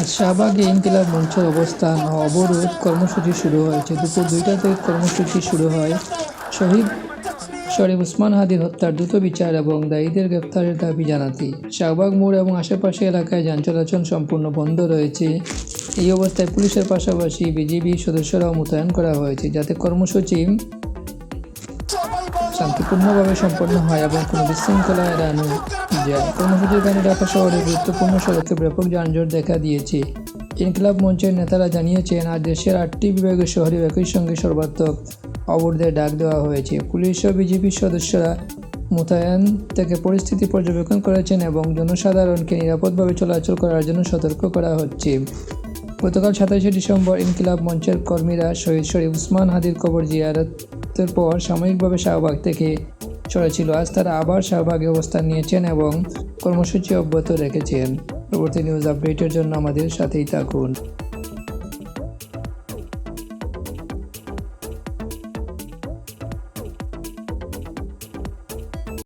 আজ শাহবাগে ইনকিলাব মঞ্চের অবস্থান ও অবরোধ কর্মসূচি শুরু হয়েছে। দুপুর ২টা থেকে কর্মসূচি শুরু হয়। শহীদ শরীফ ওসমান হাদির হত্যার দ্রুত বিচার এবং দায়ীদের গ্রেপ্তারের দাবি জানাতে শাহবাগ মোড় এবং আশেপাশে এলাকায় যান চলাচল সম্পূর্ণ বন্ধ রয়েছে। এই অবস্থায় পুলিশের পাশাপাশি বিজিবি সদস্যরাও মোতায়েন করা হয়েছে, যাতে কর্মসূচি শান্তিপূর্ণভাবে সম্পন্ন হয় এবং কোনো বিশৃঙ্খলা এড়ানো যায়। কর্মসূচির কারণে ঢাকা শহরের গুরুত্বপূর্ণ সড়কে ব্যাপক যানজট দেখা দিয়েছে। ইনকিলাব মঞ্চের নেতারা জানিয়েছেন, আজ দেশের ৮টি বিভাগীয় শহরে একই সঙ্গে সর্বাত্মক অবরোধের ডাক দেওয়া হয়েছে। পুলিশ ও বিজিবির সদস্যরা মোতায়েন থেকে পরিস্থিতি পর্যবেক্ষণ করেছেন এবং জনসাধারণকে নিরাপদভাবে চলাচল করার জন্য সতর্ক করা হচ্ছে। গতকাল ২৭শে ডিসেম্বর ইনকিলাব মঞ্চের কর্মীরা শহীদ শরীফ ওসমান হাদির কবর জিয়ারতের পর সাময়িকভাবে শাহবাগ থেকে সরেছিল। আজ তারা আবার শাহবাগে অবস্থান নিয়েছেন এবং কর্মসূচি অব্যাহত রেখেছেন। পরবর্তী নিউজ আপডেটের জন্য আমাদের সাথেই থাকুন।